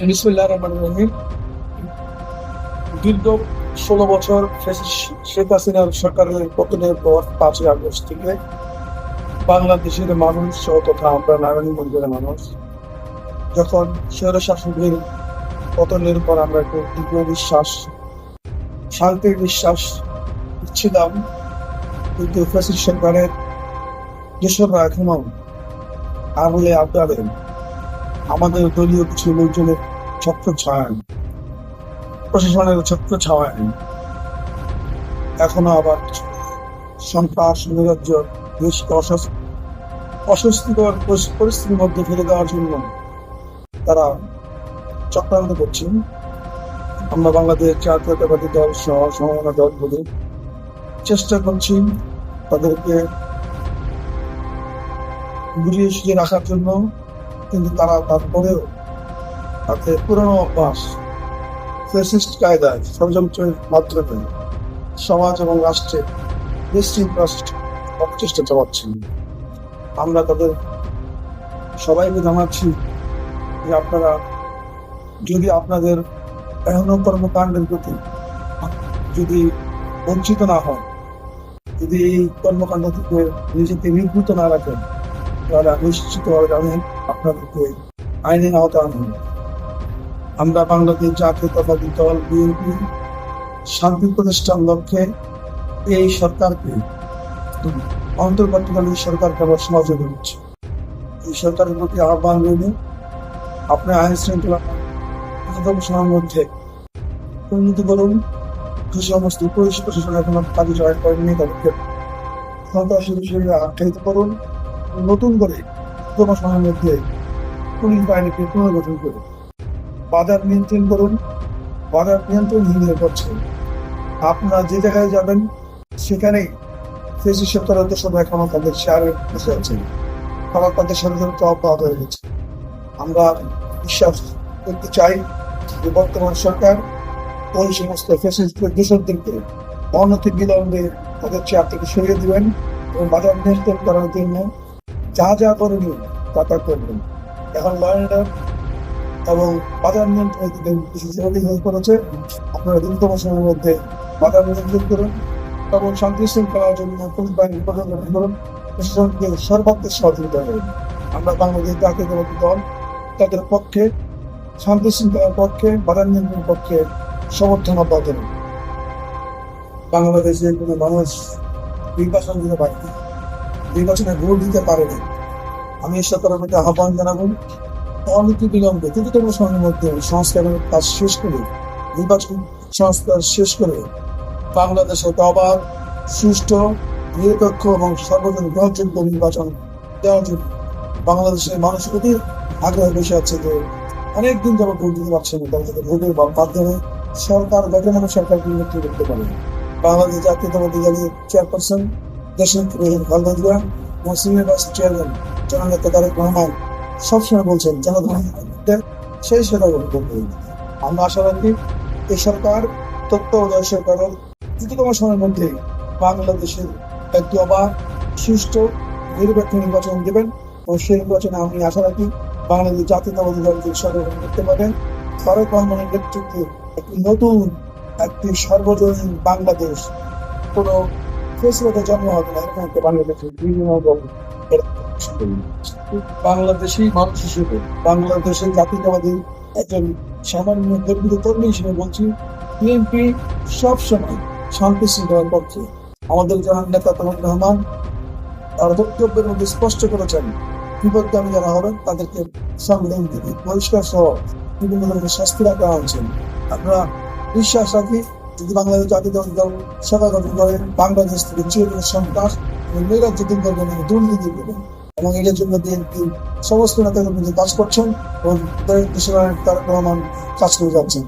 বিসমিল্লাহির রহমানির রহিম। দীর্ঘ ১৬ বছর শেখ হাসিনার সরকারের পতনের পর ৫ই আগস্ট থেকে বাংলাদেশের মানুষ সহ তথা আমরা নারায়ণগঞ্জের মানুষ যখন স্বৈরশাসকের পতনের পর আমরা একটু দীর্ঘ নিঃশ্বাস, শান্তির নিঃশ্বাস ছিলাম, কিন্তু ফ্যাসিস্ট সরকারের দোসররা এখনো আঙুলে আবদারে আমাদের দলীয় কিছু লোকজনের ছত্র ছায়, প্রশাসনের ছত্র ছাওয়ায় এখনো আবার সন্ত্রাস, নৈরাজ্য, দেশকে অস্বস্তিকর পরিস্থিতির মধ্যে ফেলে দেওয়ার জন্য তারা চক্রান্ত করছেন। আমরা বাংলাদেশ জাতীয়তাবাদী দল সহ সমমনা দলগুলো চেষ্টা করছি তাদেরকে বুঝিয়ে সুঝিয়ে রাখার জন্য, কিন্তু তারা তারপরেও তাদের পুরনো অভ্যাস ফ্যাসিস্ট কায়দায় ষড়যন্ত্রের মাধ্যমে সমাজ এবং রাষ্ট্রে অপচেষ্টা চালাচ্ছেন। আমরা তাদের সবাইকে জানাচ্ছি যে আপনারা যদি আপনাদের এখনো কর্মকাণ্ডের প্রতি যদি বঞ্চিত না হন, যদি এই কর্মকাণ্ড থেকে নিজেকে নিবৃত না রাখেন, তাহলে নিশ্চিতভাবে আমি আপনাদেরকে আইনের আওতায় আনব। আমরা বাংলাদেশ জাতীয়তাবাদী দল বিএনপি শান্তি প্রতিষ্ঠার লক্ষ্যে এই সরকারকে, অন্তর্বর্তীকালীন সরকারকে আমরা সহযোগিতা করছি। এই সরকারের প্রতি আহ্বান রইল, আপনার আইন শৃঙ্খলা সময়ের মধ্যে উন্নতি করুন। যে সমস্ত পুলিশ প্রশাসন এখনো কাজে জয়েন করেননি তাদেরকে সন্ত্রাসী বিষয়ে আখ্যায়িত করুন। নতুন করে সময়ের মধ্যে পুলিশ বাহিনীকে পুনর্গঠন করুন। বাজার নিয়ন্ত্রণ করুন। বাজার নিয়ন্ত্রণহীন হয়ে পড়ছে। আপনারা যে জায়গায় যাবেন সেখানেই ফ্যাসিস্ট সরকারের দোসররা এখনো তাদের শেয়ারে বসে আছেন। তারা তাদের ষড়যন্ত্র অব্যাহত হয়ে গেছে। আমরা বিশ্বাস করতে চাই যে বর্তমান সরকার ওই সমস্ত ফ্যাসিস্ট দোসরদেরকে অনতি বিলম্বে তাদের চেয়ার থেকে সরিয়ে দিবেন এবং বাজার নিয়ন্ত্রণ করার জন্য যা যা করণীয় তা করবেন। এখন লয়েন্ডার এবং বাজার নিয়ন্ত্রণ জরুরি হয়ে পড়েছে। আপনারা দ্রুততম সময়ের মধ্যে বাজার নিয়ন্ত্রণ করুন এবং শান্তি শৃঙ্খলার জন্য পুলিশ বাহিনী গঠন করুন। প্রশাসনকে সর্বাত্মক সহযোগিতা করুন। আমরা বাংলাদেশ জাতীয়তাবাদী দল তাদের পক্ষে, শান্তি শৃঙ্খলার পক্ষে, বাজার নিয়ন্ত্রণের পক্ষে সমর্থন অব্যাহত করুন। বাংলাদেশে কোনো মানুষ নির্বাচন দিতে পারেনি, নির্বাচনে ভোট দিতে পারেনি। আমি এই সরকারের মধ্যে আহ্বান জানাবো, অনতি বিলম্বে দ্রুততম সময়ের মধ্যে সংস্কারের কাজ শেষ করে, নির্বাচন সংস্কার শেষ করে বাংলাদেশে আবার সুষ্ঠু, নিরপেক্ষ এবং সর্বজন গ্রহণযোগ্য নির্বাচন দেওয়ার জন্য বাংলাদেশের মানুষ অতি আগ্রহে বসে আছে যে অনেকদিন যারা ভোট দিতে পারছে না, তাদের ভোটের মাধ্যমে সরকার গঠন এবং সরকারকে উন্নতি করতে পারে। বাংলাদেশ জাতীয়তাবাদী দলের চেয়ারপারসন দেশের খালেদা জিয়া এবং সিনিয়র ভাইস চেয়ারম্যান জননেতা তারেক রহমান সবসময় বলছেন জনগণের সেই সেবা করবেন। আমরা আশা রাখি এই সরকার তত্ত্বাবধায়ক সরকারের দ্রুততম সময়ের মধ্যে বাংলাদেশের একটি অবাধ, সুষ্ঠু, নিরপেক্ষ নির্বাচন দেবেন এবং সেই নির্বাচনে আমি আশা রাখি বাংলাদেশ জাতীয়তাবাদী দলকে সরকার করতে পারেন। তারেক রহমানের নেতৃত্বে একটি নতুন, একটি সর্বজনীন বাংলাদেশ, কোনো ফেসিলিটি জন্ম হবে না, এরকম একটা বাংলাদেশের বাংলাদেশি মানুষ হিসেবে, বাংলাদেশের জাতীয়তাবাদী একজন সামান্য গর্বিত কর্মী হিসেবে বলছি, বিএনপি সবসময় শান্তি শৃঙ্খলার পক্ষে। আমাদের জনাব নেতা তারেক রহমান তার বক্তব্যের মধ্যে স্পষ্ট করেছেন, বিপদগামী যারা হবেন তাদেরকে সংগ্রাম দিবে, পরিষ্কার সহ বিভিন্ন ধরনের শাস্তি রাখা হয়েছেন। আমরা বিশ্বাস রাখি যদি বাংলাদেশ জাতীয়তাবাদী দল সরকার গঠন করে বাংলাদেশ থেকে চিরদিনের সন্ত্রাস এবং নৈরাজ্য দূর করবেন এবং দুর্নীতি করবেন, এবং এটার জন্য বিএনপি সমস্ত নেতাদের মধ্যে কাজ করছেন এবং দেশের তারেক রহমান কাজ করে যাচ্ছেন।